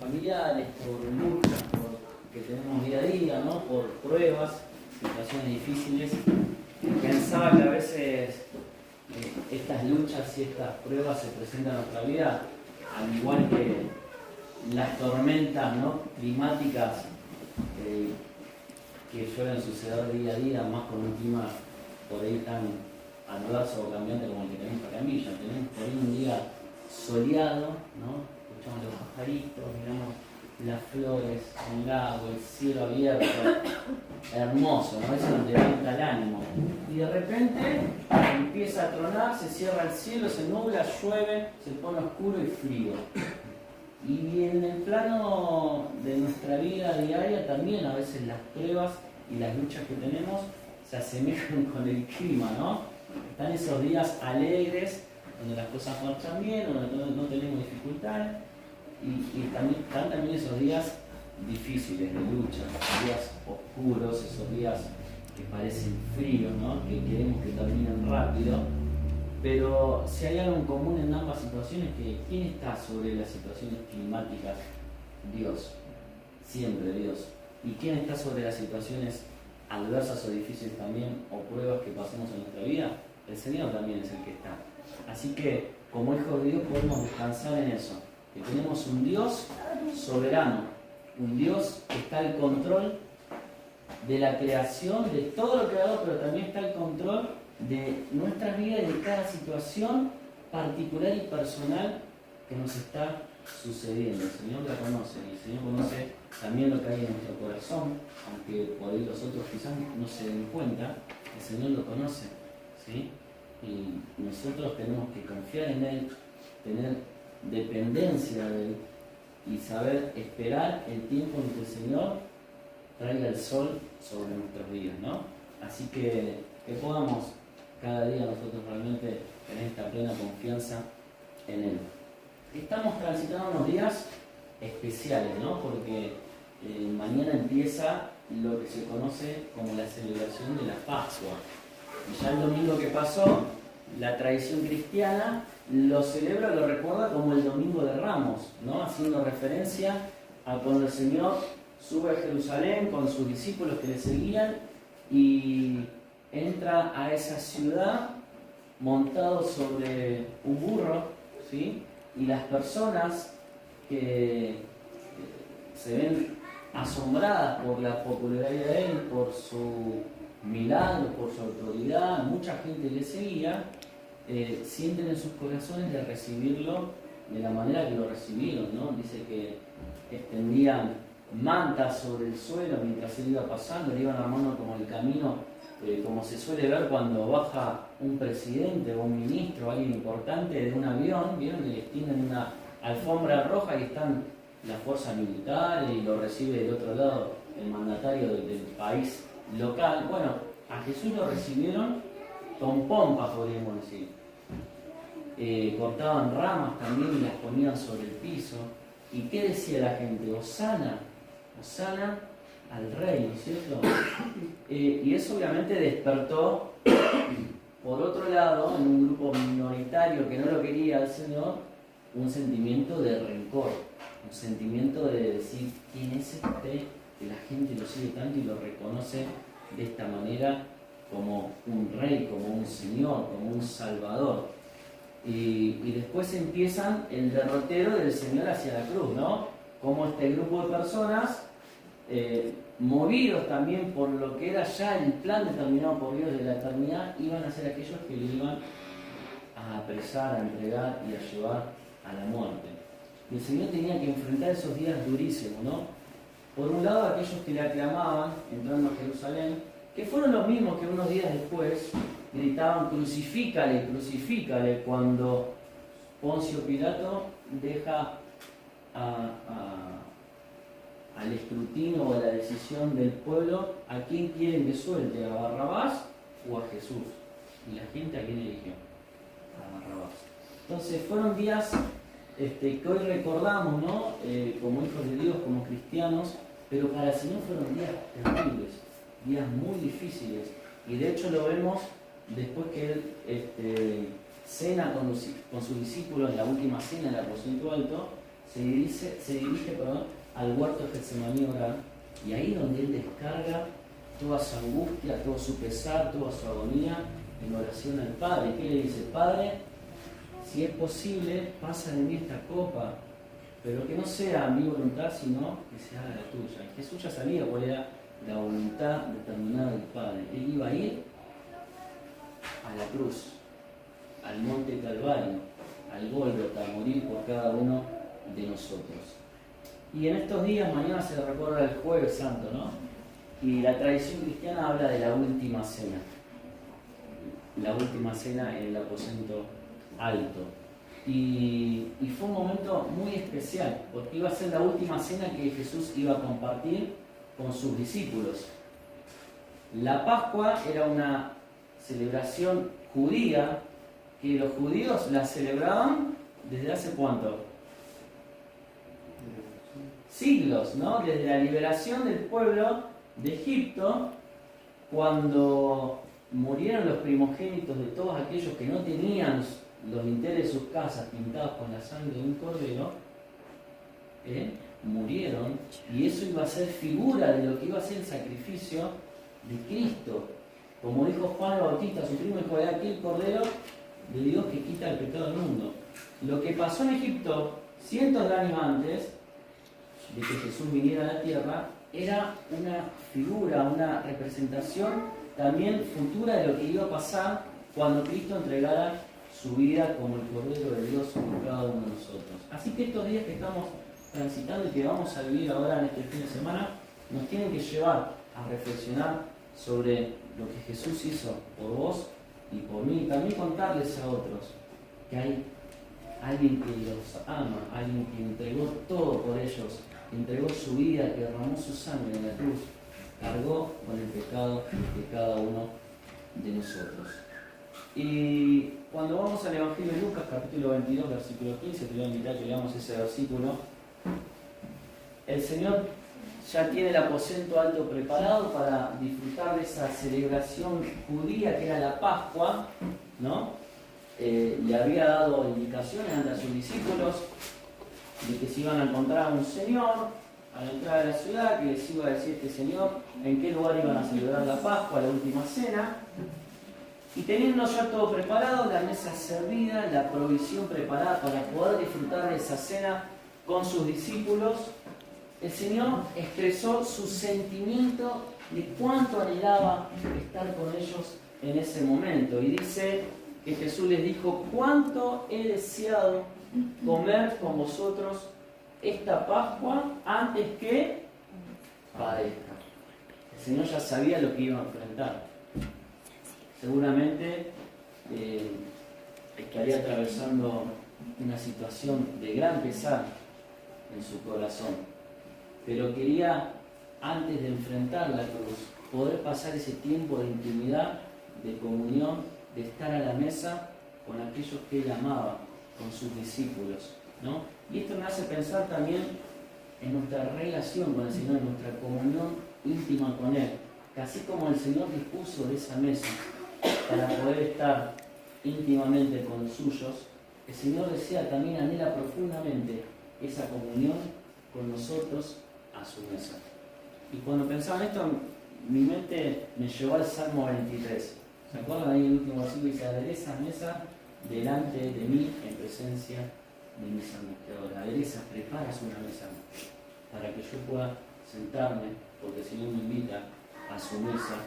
familiares, por luchas que tenemos día a día, ¿no? Por pruebas, situaciones difíciles. Pensaba que a veces estas luchas y estas pruebas se presentan en nuestra vida, al igual que las tormentas, ¿no? climáticas que suelen suceder día a día, más con un clima por ahí tan adverso o cambiante como el que tenemos acá en Villa. Tenemos por ahí un día soleado, ¿no? Escuchamos los pajaritos, miramos las flores, el lago, el cielo abierto, hermoso, ¿no? Eso nos levanta el ánimo. Y de repente empieza a tronar, se cierra el cielo, se nubla, llueve, se pone oscuro y frío. Y en el plano de nuestra vida diaria también a veces las pruebas y las luchas que tenemos se asemejan con el clima, ¿no? Están esos días alegres, donde las cosas marchan bien, donde no tenemos dificultades, y están también esos días difíciles de lucha, días oscuros, esos días que parecen fríos, ¿no? Que queremos que terminen rápido. Pero si hay algo en común en ambas situaciones, que ¿quién está sobre las situaciones climáticas? Dios, siempre Dios. ¿Y quién está sobre las situaciones adversas o difíciles también, o pruebas que pasemos en nuestra vida? El Señor también es el que está. Así que, como hijos de Dios, podemos descansar en eso, que tenemos un Dios soberano, un Dios que está al control de la creación, de todo lo creado, pero también está al control de nuestras vidas y de cada situación particular y personal que nos está sucediendo. El Señor la conoce, y el Señor conoce también lo que hay en nuestro corazón, aunque por ahí los otros quizás no se den cuenta, el Señor lo conoce, ¿sí? Y nosotros tenemos que confiar en Él, tener dependencia de Él y saber esperar el tiempo en que el Señor traiga el sol sobre nuestros días, ¿no? Así que podamos cada día nosotros realmente tener esta plena confianza en Él. Estamos transitando unos días especiales, ¿no? Porque mañana empieza lo que se conoce como la celebración de la Pascua. Y ya el domingo que pasó, la tradición cristiana lo celebra, lo recuerda como el Domingo de Ramos, ¿no? Haciendo referencia a cuando el Señor sube a Jerusalén con sus discípulos que le seguían y entra a esa ciudad montado sobre un burro, ¿sí? Y las personas que se ven asombradas por la popularidad de él, por su milagro, por su autoridad, mucha gente le seguía, sienten en sus corazones de recibirlo de la manera que lo recibieron, ¿no? Dice que extendían mantas sobre el suelo mientras él iba pasando, le iban armando como el camino, como se suele ver cuando baja un presidente o un ministro o alguien importante de un avión, vieron que le extienden una alfombra roja y están la fuerza militar y lo recibe del otro lado el mandatario del país local. Bueno, a Jesús lo recibieron con pompa, podríamos decir. Cortaban ramas también y las ponían sobre el piso. ¿Y qué decía la gente? Hosana, Hosana al rey, ¿no es cierto? Y eso obviamente despertó, por otro lado, en un grupo minoritario que no lo quería al Señor, un sentimiento de rencor, un sentimiento de decir, ¿quién es este que la gente lo sigue tanto y lo reconoce de esta manera como un rey, como un señor, como un salvador? Y después empiezan el derrotero del Señor hacia la cruz, ¿no? Como este grupo de personas, movidos también por lo que era ya el plan determinado por Dios de la eternidad, iban a ser aquellos que le iban a apresar, a entregar y a llevar a la muerte. Y el Señor tenía que enfrentar esos días durísimos, ¿no? Por un lado, aquellos que le aclamaban entrando a Jerusalén, que fueron los mismos que unos días después gritaban crucifícale, crucifícale, cuando Poncio Pilato deja al escrutinio o a la decisión del pueblo a quién quieren que suelte, a Barrabás o a Jesús. Y la gente a quién eligió, a Barrabás. Entonces fueron días que hoy recordamos, ¿no? Como hijos de Dios, como cristianos, pero para el Señor fueron días terribles, días muy difíciles. Y de hecho lo vemos después que Él cena con sus discípulos en la última cena del aposento alto. se dirige al huerto de Getsemaní a orar, y ahí donde él descarga toda su angustia, todo su pesar, toda su agonía en oración al Padre. ¿Qué le dice? Padre, si es posible, pasa de mí esta copa, pero que no sea mi voluntad, sino que se haga la tuya. Y Jesús ya sabía cuál era la voluntad determinada del Padre. Él iba a ir a la cruz, al monte Calvario, al Gólgota, a morir por cada uno de nosotros. Y en estos días, mañana se recuerda el Jueves Santo, ¿no? Y la tradición cristiana habla de la última cena. La última cena en el aposento alto. Y fue un momento muy especial, porque iba a ser la última cena que Jesús iba a compartir con sus discípulos. La Pascua era una celebración judía, que los judíos la celebraban desde hace ¿cuánto? Siglos, ¿no? Desde la liberación del pueblo de Egipto, cuando murieron los primogénitos de todos aquellos que no tenían los dinteles de sus casas pintados con la sangre de un cordero, murieron, y eso iba a ser figura de lo que iba a ser el sacrificio de Cristo. Como dijo Juan el Bautista, su primo dijo, aquel cordero de Dios que quita el pecado del mundo. Lo que pasó en Egipto cientos de años antes de que Jesús viniera a la tierra era una figura, una representación también futura de lo que iba a pasar cuando Cristo entregara su vida como el Cordero de Dios por cada uno de nosotros. Así que estos días que estamos transitando y que vamos a vivir ahora en este fin de semana nos tienen que llevar a reflexionar sobre lo que Jesús hizo por vos y por mí, y también contarles a otros que hay alguien que los ama, alguien que entregó todo por ellos, que entregó su vida, que derramó su sangre en la cruz, cargó con el pecado de cada uno de nosotros. Y cuando vamos al Evangelio de Lucas, capítulo 22, versículo 15, te voy a invitar a que leamos ese versículo. El Señor ya tiene el aposento alto preparado para disfrutar de esa celebración judía que era la Pascua, ¿no? Le había dado indicaciones ante sus discípulos de que se iban a encontrar a un señor a la entrada de la ciudad, que les iba a decir este señor en qué lugar iban a celebrar la Pascua, la última cena. Y teniendo ya todo preparado, la mesa servida, la provisión preparada para poder disfrutar de esa cena con sus discípulos, el Señor expresó su sentimiento de cuánto anhelaba estar con ellos en ese momento. Y dice que Jesús les dijo, cuánto he deseado comer con vosotros esta Pascua antes que padezca. El Señor ya sabía lo que iba a enfrentar. Seguramente estaría atravesando una situación de gran pesar en su corazón. Pero quería, antes de enfrentar la cruz, poder pasar ese tiempo de intimidad, de comunión, de estar a la mesa con aquellos que Él amaba, con sus discípulos, ¿no? Y esto me hace pensar también en nuestra relación con el Señor, en nuestra comunión íntima con Él. Que así como el Señor dispuso de esa mesa para poder estar íntimamente con los suyos, el Señor desea, también anhela profundamente esa comunión con nosotros a su mesa. Y cuando pensaba en esto, mi mente me llevó al Salmo 23. ¿Se acuerdan ahí el último versículo? Dice, adereza mesa delante de mí en presencia de mis angustiadores. Adereza, preparas una mesa para que yo pueda sentarme, porque el Señor me invita a su mesa,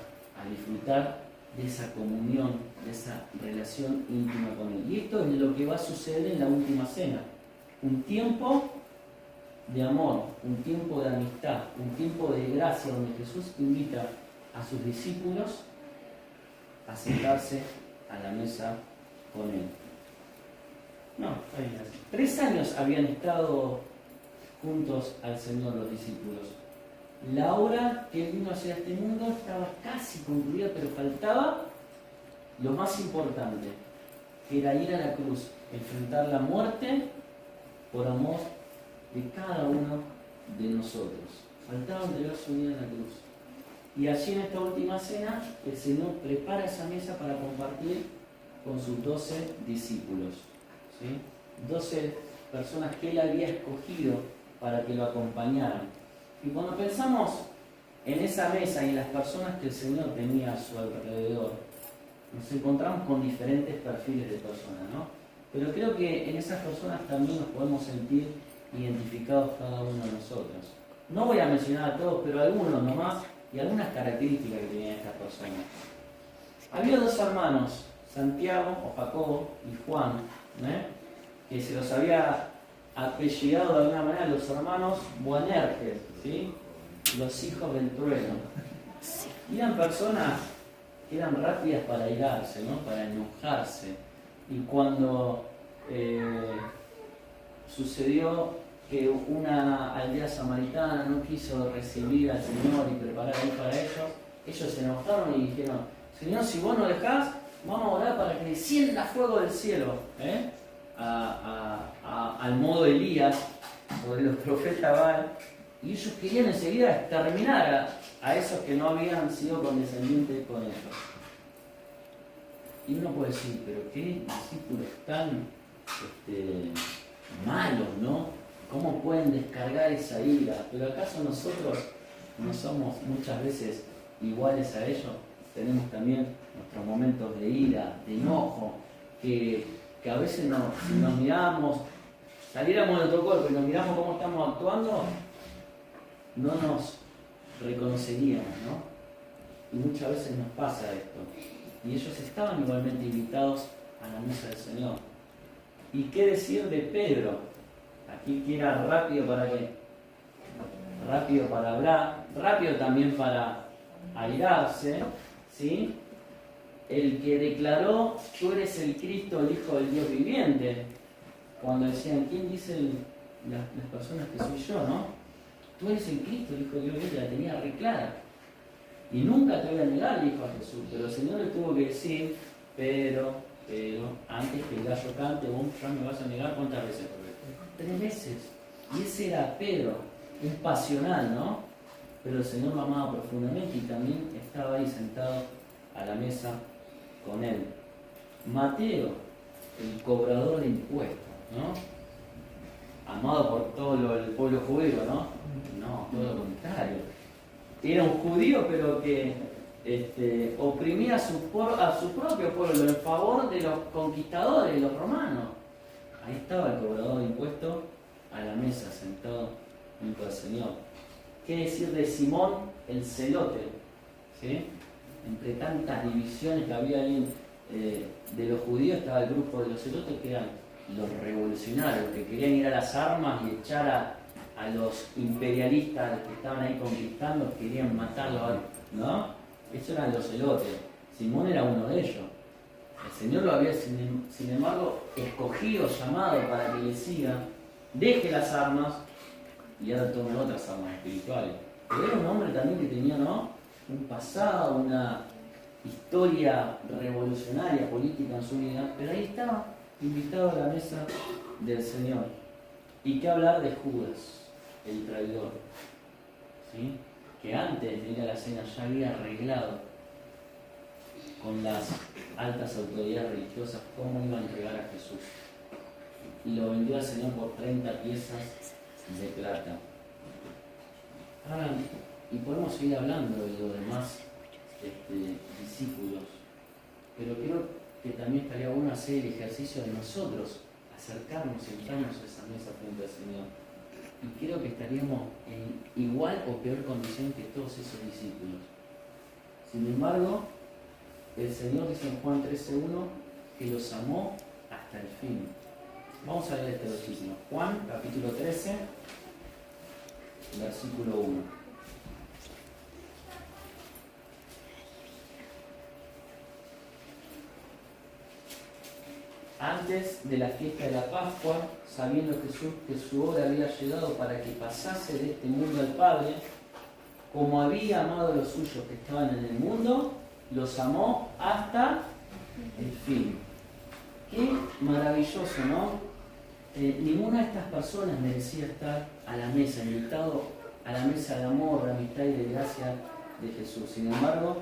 a disfrutar de esa comunión, de esa relación íntima con Él. Y esto es lo que va a suceder en la última cena. Un tiempo de amor, un tiempo de amistad, un tiempo de gracia donde Jesús invita a sus discípulos a sentarse a la mesa con Él. No, está bien así. 3 años habían estado juntos al Señor los discípulos. La obra que Él vino a hacer a este mundo estaba casi concluida, pero faltaba lo más importante, que era ir a la cruz, enfrentar la muerte por amor de cada uno de nosotros. Faltaba entregar su vida en la cruz. Y allí en esta última cena, el Señor prepara esa mesa para compartir con sus 12 discípulos. ¿Sí? 12 personas que Él había escogido para que lo acompañaran. Y cuando pensamos en esa mesa y en las personas que el Señor tenía a su alrededor, nos encontramos con diferentes perfiles de personas, ¿no? Pero creo que en esas personas también nos podemos sentir identificados cada uno de nosotros. No voy a mencionar a todos, pero algunos nomás, y algunas características que tenían estas personas. Había dos hermanos, Santiago o Jacobo y Juan, que se los había apellidado de alguna manera los hermanos Boanerges, ¿sí? Los hijos del trueno. Y eran personas que eran rápidas para irarse, ¿no? Para enojarse. Y cuando sucedió que una aldea samaritana no quiso recibir al Señor y preparar ahí para ellos se enojaron y dijeron: Señor, si vos no dejás, vamos a orar para que descienda fuego del cielo, al modo Elías sobre los profetas Baal. Y ellos querían enseguida exterminar a esos que no habían sido condescendientes con ellos. Y uno puede decir: pero qué discípulos tan malos, ¿no? ¿Cómo pueden descargar esa ira? ¿Pero acaso nosotros no somos muchas veces iguales a ellos? Tenemos también nuestros momentos de ira, de enojo, que a veces si nos miramos, saliéramos de nuestro cuerpo y nos miramos cómo estamos actuando, no nos reconoceríamos, ¿no? Y muchas veces nos pasa esto. Y ellos estaban igualmente invitados a la mesa del Señor. ¿Y qué decir de Pedro? Aquí que era rápido para qué, rápido para hablar, rápido también para airarse, ¿sí? El que declaró: tú eres el Cristo, el Hijo del Dios viviente. Cuando decían: ¿quién dicen las personas que soy yo, no? Tú eres el Cristo, el Hijo del Dios viviente, la tenía re clara. Y nunca te voy a negar, dijo a Jesús. Pero el Señor le tuvo que decir: pero, antes que el gallo cante, vos ya me vas a negar, ¿cuántas veces? 3 veces. Y ese era Pedro, un pasional, ¿no? Pero el Señor lo amaba profundamente y también estaba ahí sentado a la mesa con él. Mateo, el cobrador de impuestos, ¿no? Amado por todo el pueblo judío, ¿no? No, todo lo contrario. Era un judío, pero que oprimía a su propio pueblo en favor de los conquistadores, los romanos. Ahí estaba el cobrador de impuestos a la mesa, sentado junto al Señor. ¿Qué decir de Simón el celote? ¿Sí? Entre tantas divisiones que había ahí de los judíos, estaba el grupo de los celotes, que eran los revolucionarios, que querían ir a las armas y echar a los imperialistas que estaban ahí conquistando, querían matarlos, ¿no? Esos eran los celotes. Simón era uno de ellos. El Señor lo había, sin embargo, escogido, llamado para que le siga, deje las armas y ahora tome otras armas espirituales. Pero era un hombre también que tenía, ¿no?, un pasado, una historia revolucionaria, política en su vida, pero ahí estaba, invitado a la mesa del Señor. ¿Y qué hablar de Judas, el traidor? ¿Sí? Que antes de ir a la cena ya había arreglado con las altas autoridades religiosas cómo iban a entregar a Jesús. Y lo vendió al Señor por 30 piezas de plata. Ahora, y podemos seguir hablando de los demás discípulos, pero creo que también estaría bueno hacer el ejercicio de nosotros, acercarnos, sentarnos a esa mesa frente al Señor. Y creo que estaríamos en igual o peor condición que todos esos discípulos. Sin embargo, el Señor dice en Juan 13:1 que los amó hasta el fin. Vamos a leer este versículo. Juan, capítulo 13, versículo 1. Antes de la fiesta de la Pascua, sabiendo Jesús que su hora había llegado para que pasase de este mundo al Padre, como había amado a los suyos que estaban en el mundo, los amó hasta el fin. Qué maravilloso, ¿no? Ninguna de estas personas merecía estar a la mesa, invitado a la mesa de amor, de amistad y de gracia de Jesús. Sin embargo,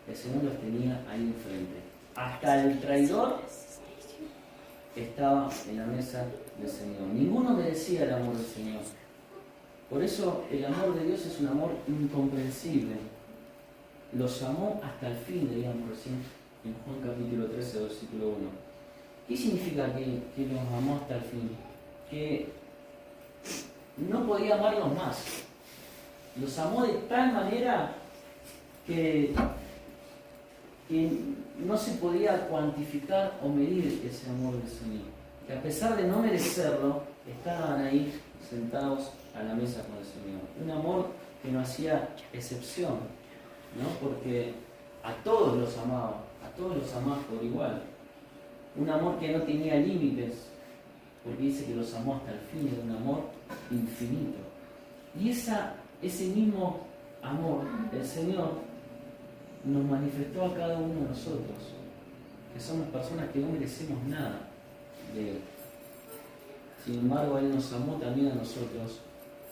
el Señor los tenía ahí enfrente. Hasta el traidor estaba en la mesa del Señor. Ninguno merecía el amor del Señor. Por eso el amor de Dios es un amor incomprensible. Los amó hasta el fin, leíamos recién en Juan capítulo 13, versículo 1. ¿Qué significa que los amó hasta el fin? Que no podía amarlos más. Los amó de tal manera que no se podía cuantificar o medir ese amor del Señor. Que a pesar de no merecerlo, estaban ahí sentados a la mesa con el Señor. Un amor que no hacía excepción, ¿no? Porque a todos los amaba por igual. Un amor que no tenía límites, porque dice que los amó hasta el fin, era un amor infinito. Y ese mismo amor del Señor nos manifestó a cada uno de nosotros, que somos personas que no merecemos nada de Él. Sin embargo, Él nos amó también a nosotros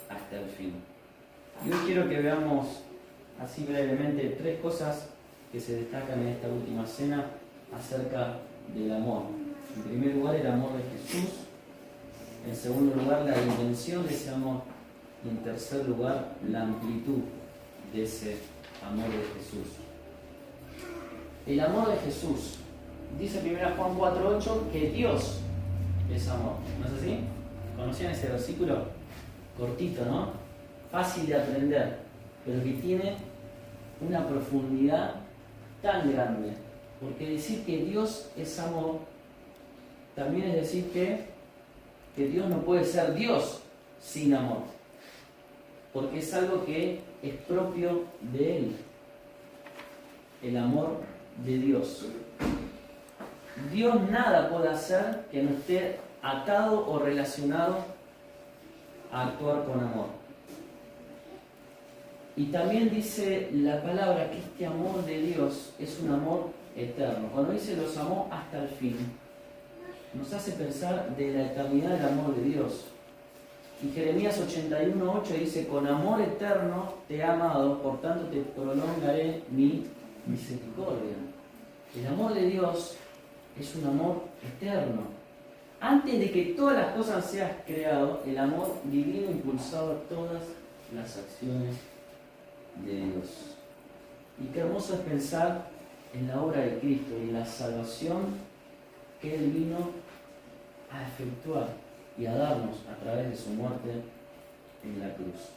hasta el fin. Y hoy quiero que veamos así brevemente 3 cosas que se destacan en esta última cena acerca del amor. En primer lugar, el amor de Jesús. En segundo lugar, la dimensión de ese amor. Y en tercer lugar, la amplitud de ese amor de Jesús. El amor de Jesús. Dice 1 Juan 4:8 que Dios es amor. ¿No es así? ¿Conocían ese versículo? Cortito, ¿no? Fácil de aprender, pero que tiene una profundidad tan grande. Porque decir que Dios es amor también es decir que Dios no puede ser Dios sin amor. Porque es algo que es propio de Él. El amor de Dios. Dios nada puede hacer que no esté atado o relacionado a actuar con amor. Y también dice la palabra que este amor de Dios es un amor eterno. Cuando dice los amó hasta el fin, nos hace pensar de la eternidad del amor de Dios. Y Jeremías 81:8 dice: con amor eterno te he amado, por tanto te prolongaré mi misericordia. El amor de Dios es un amor eterno. Antes de que todas las cosas sean creado, el amor divino impulsaba todas las acciones de Dios. Y qué hermoso es pensar en la obra de Cristo y la salvación que Él vino a efectuar y a darnos a través de su muerte en la cruz.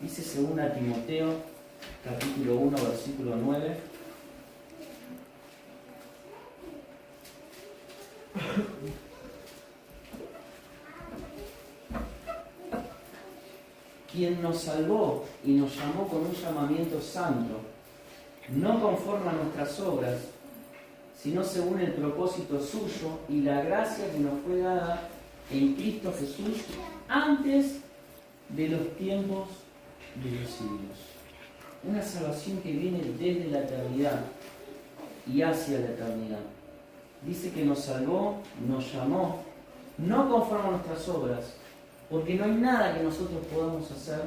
Dice 2 Timoteo capítulo 1 versículo 9: quien nos salvó y nos llamó con un llamamiento santo, no conforme a nuestras obras, sino según el propósito suyo y la gracia que nos fue dada en Cristo Jesús antes de los tiempos de los siglos. Una salvación que viene desde la eternidad y hacia la eternidad. Dice que nos salvó, nos llamó, no conforme a nuestras obras, porque no hay nada que nosotros podamos hacer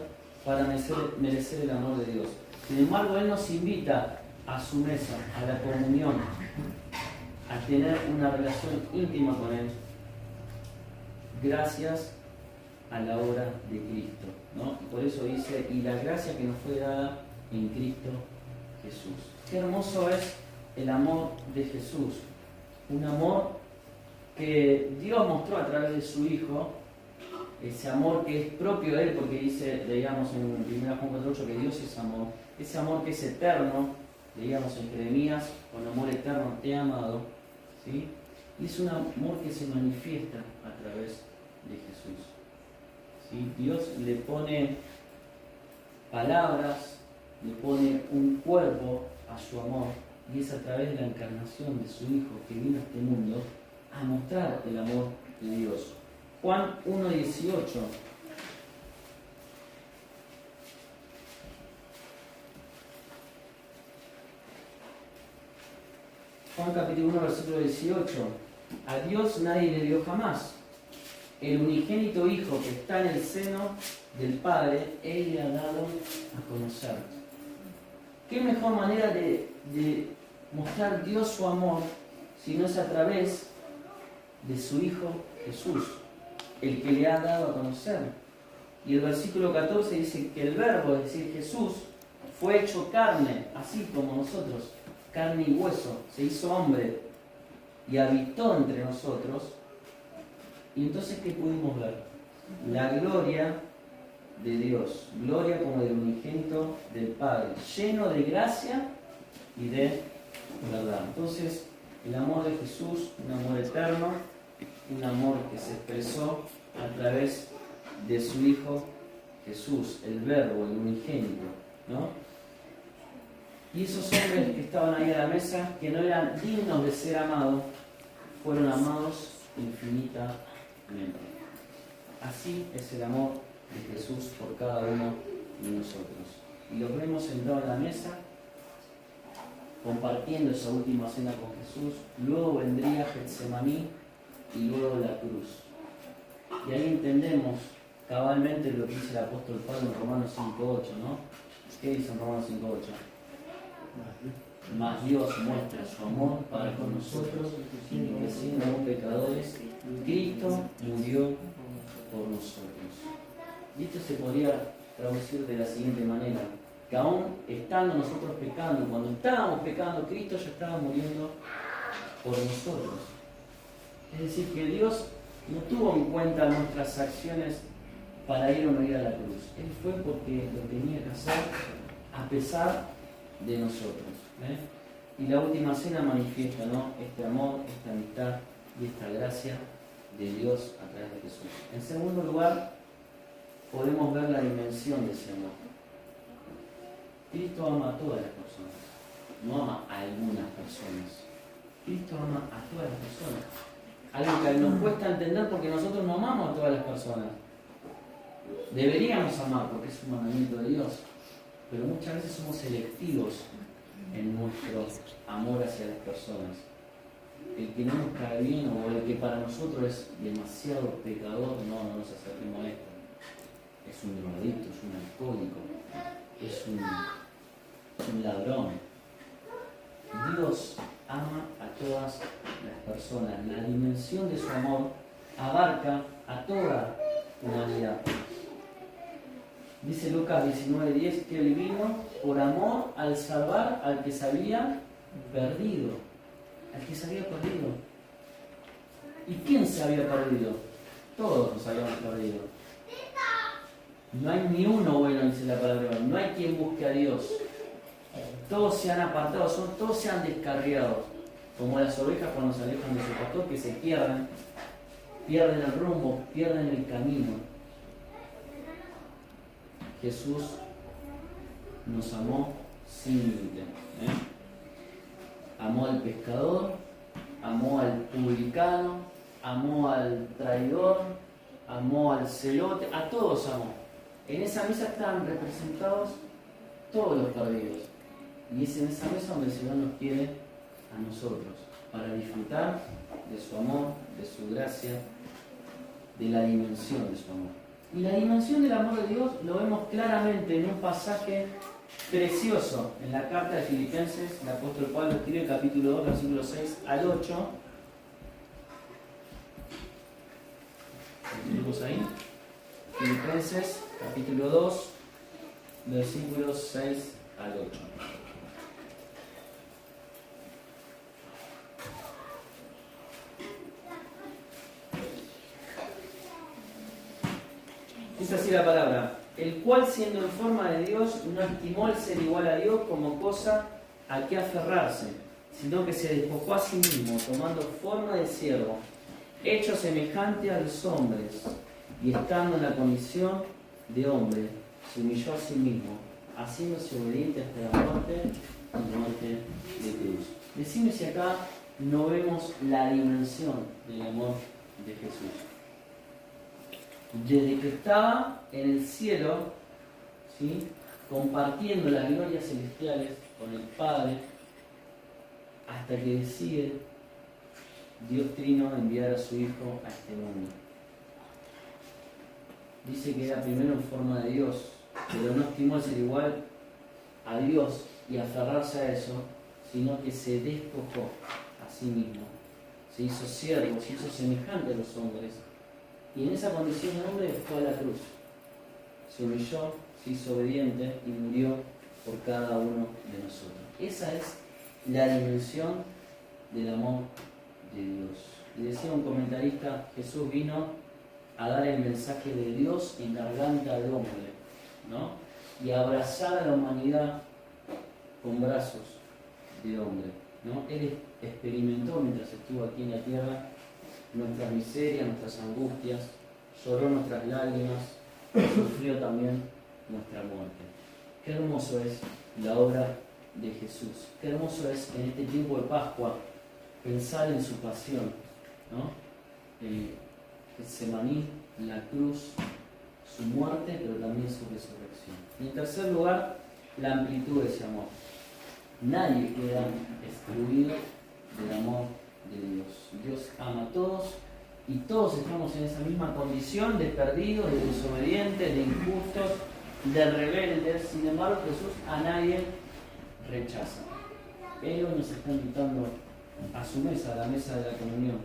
para merecer el amor de Dios. Sin embargo, Él nos invita a su mesa, a la comunión, a tener una relación íntima con Él, gracias a la obra de Cristo, ¿no? Y por eso dice: y la gracia que nos fue dada en Cristo Jesús. Qué hermoso es el amor de Jesús. Un amor que Dios mostró a través de su Hijo, ese amor que es propio de Él, porque dice, leíamos en 1 Juan 4:8 que Dios es amor, ese amor que es eterno, leíamos en Jeremías: con amor eterno te he amado, ¿sí? Y es un amor que se manifiesta a través de Jesús, ¿sí? Dios le pone palabras, le pone un cuerpo a su amor, y es a través de la encarnación de su Hijo que vino a este mundo a mostrar el amor de Dios. Juan 1:18. Juan capítulo 1 versículo 18. A Dios nadie le dio jamás. El unigénito Hijo que está en el seno del Padre, Él le ha dado a conocer. ¿Qué mejor manera de mostrar Dios su amor si no es a través de su Hijo Jesús, el que le ha dado a conocer. Y el versículo 14 dice que el Verbo, es decir, Jesús, fue hecho carne, así como nosotros, carne y hueso, se hizo hombre y habitó entre nosotros. Y entonces, ¿qué pudimos ver? La gloria de Dios, gloria como del unigénito del Padre, lleno de gracia y de verdad. Entonces, el amor de Jesús, un amor eterno, un amor que se expresó a través de su Hijo Jesús, el Verbo, el unigénito, ¿no? Y esos hombres que estaban ahí a la mesa, que no eran dignos de ser amados, fueron amados infinitamente. Así es el amor de Jesús por cada uno de nosotros. Y los vemos sentados en la mesa, compartiendo esa última cena con Jesús. Luego vendría Getsemaní y luego la cruz. Y ahí entendemos cabalmente lo que dice el apóstol Pablo en Romanos 5.8, ¿no? ¿Qué dice en Romanos 5.8? Mas Dios muestra su amor para con nosotros, que siendo aún pecadores, Cristo murió por nosotros. Y esto se podría traducir de la siguiente manera: que aún estando nosotros pecando, cuando estábamos pecando, Cristo ya estaba muriendo por nosotros. Es decir, que Dios no tuvo en cuenta nuestras acciones para ir o no ir a la cruz. Él fue porque lo tenía que hacer a pesar de nosotros. Y la última cena manifiesta, ¿no?, este amor, esta amistad y esta gracia de Dios a través de Jesús. En segundo lugar, podemos ver la dimensión de ese amor. Cristo ama a todas las personas, no ama a algunas personas. Cristo ama a todas las personas. Algo que nos cuesta entender porque nosotros no amamos a todas las personas. Deberíamos amar porque es un mandamiento de Dios, pero muchas veces somos selectivos en nuestro amor hacia las personas. El que no nos cae bien o el que para nosotros es demasiado pecador, no nos acerquemos a esto. Es un drogadicto, es un alcohólico, es un ladrón. Dios ama a todas las personas. La dimensión de su amor abarca a toda humanidad. Dice Lucas 19:10 que él vino por amor al salvar al que se había perdido. Al que se había perdido. ¿Y quién se había perdido? Todos nos habíamos perdido. No hay ni uno bueno, dice la palabra. No hay quien busque a Dios. Todos se han apartado, todos se han descarriado. Como las ovejas cuando se alejan de su pastor, que se pierden el rumbo, pierden el camino. Jesús nos amó sin límite. Amó al pescador, amó al publicano, amó al traidor, amó al celote, a todos amó. En esa mesa estaban representados todos los perdidos. Y es en esa mesa donde el Señor nos quiere a nosotros, para disfrutar de su amor, de su gracia, de la dimensión de su amor. Y la dimensión del amor de Dios lo vemos claramente en un pasaje precioso en la carta de Filipenses. El apóstol Pablo escribe el capítulo 2, versículos 6 al 8. ¿Tenemos ahí? Filipenses, capítulo 2, versículos 6 al 8. Dice así la palabra: el cual, siendo en forma de Dios, no estimó el ser igual a Dios como cosa a que aferrarse, sino que se despojó a sí mismo, tomando forma de siervo, hecho semejante a los hombres, y estando en la condición de hombre, se humilló a sí mismo, haciéndose obediente hasta la muerte y muerte de cruz. Decime si acá no vemos la dimensión del amor de Jesús. Desde que estaba en el cielo, ¿sí?, compartiendo las glorias celestiales con el Padre, hasta que decide Dios Trino enviar a su Hijo a este mundo. Dice que era primero en forma de Dios, pero no estimó ser igual a Dios y aferrarse a eso, sino que se despojó a sí mismo, se hizo siervo, se hizo semejante a los hombres. Y en esa condición de hombre fue a la cruz. Se humilló, se hizo obediente y murió por cada uno de nosotros. Esa es la dimensión del amor de Dios. Y decía un comentarista, Jesús vino a dar el mensaje de Dios en garganta de hombre, ¿no? Y a abrazar a la humanidad con brazos de hombre, ¿no? Él experimentó mientras estuvo aquí en la tierra nuestras miserias, nuestras angustias, lloró nuestras lágrimas, sufrió también nuestra muerte. Qué hermoso es la obra de Jesús. Qué hermoso es en este tiempo de Pascua pensar en su pasión, ¿no? Getsemaní, la cruz, su muerte, pero también su resurrección. Y en tercer lugar, la amplitud de ese amor. Nadie queda excluido del amor de Dios. Dios ama a todos y todos estamos en esa misma condición de perdidos, de desobedientes, de injustos, de rebeldes. Sin embargo, Jesús a nadie rechaza. Él hoy nos está invitando a su mesa, a la mesa de la comunión,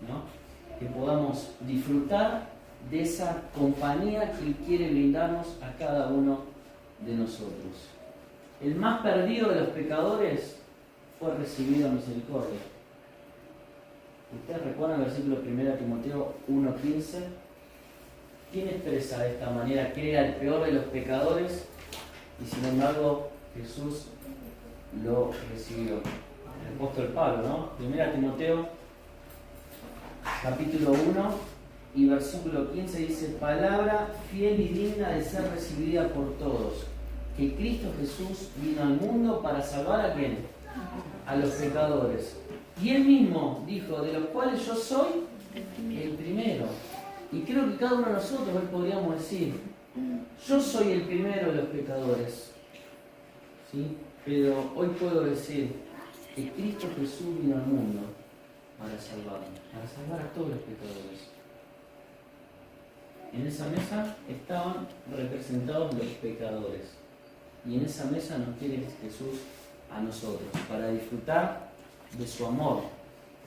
¿no? Que podamos disfrutar de esa compañía que Él quiere brindarnos a cada uno de nosotros. El más perdido de los pecadores fue recibido a misericordia. ¿Ustedes recuerdan el versículo 1 Timoteo 1:15? ¿Quién expresa de esta manera que era el peor de los pecadores y sin embargo Jesús lo recibió? El apóstol Pablo, ¿no? 1 Timoteo capítulo 1 y versículo 15 dice: palabra fiel y digna de ser recibida por todos, que Cristo Jesús vino al mundo para salvar ¿a quién? A los pecadores. Y Él mismo dijo, de los cuales yo soy el primero. Y creo que cada uno de nosotros hoy podríamos decir, yo soy el primero de los pecadores, ¿sí? Pero hoy puedo decir que Cristo Jesús vino al mundo para salvar a todos los pecadores. En esa mesa estaban representados los pecadores. Y en esa mesa nos quiere Jesús a nosotros, para disfrutar de su amor,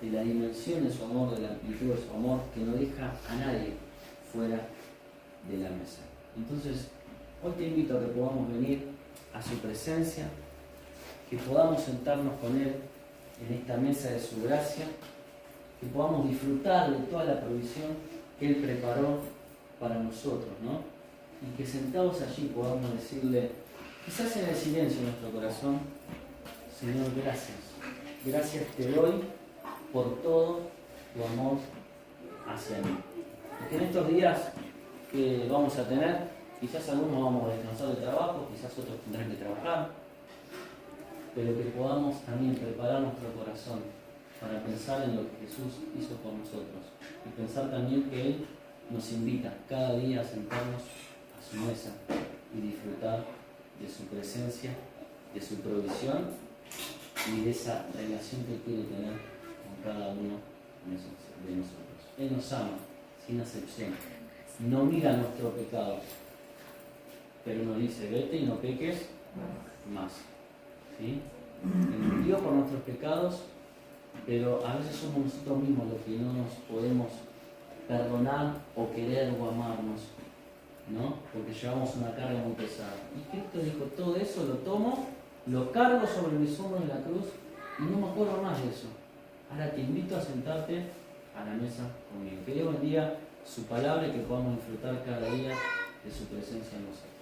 de la dimensión de su amor, de la amplitud de su amor, que no deja a nadie fuera de la mesa. Entonces, hoy te invito a que podamos venir a su presencia, que podamos sentarnos con Él en esta mesa de su gracia, que podamos disfrutar de toda la provisión que Él preparó para nosotros, ¿no? Y que sentados allí podamos decirle, quizás en el silencio de nuestro corazón, Señor, gracias. Gracias te doy por todo tu amor hacia mí. Y que en estos días que vamos a tener, quizás algunos vamos a descansar de trabajo, quizás otros tendrán que trabajar, pero que podamos también preparar nuestro corazón para pensar en lo que Jesús hizo por nosotros. Y pensar también que Él nos invita cada día a sentarnos a su mesa y disfrutar de su presencia, de su provisión y de esa relación que quiere tener con cada uno de nosotros. Él nos ama sin acepción, no mira nuestro pecado, pero nos dice, vete y no peques más, ¿sí? Él murió por nuestros pecados, pero a veces somos nosotros mismos los que no nos podemos perdonar o querer o amarnos, ¿no? Porque llevamos una carga muy pesada. Y Cristo dijo, todo eso lo tomo, lo cargo sobre mis hombros en la cruz y no me acuerdo más de eso. Ahora te invito a sentarte a la mesa conmigo. Que Dios bendiga su palabra y que podamos disfrutar cada día de su presencia en nosotros.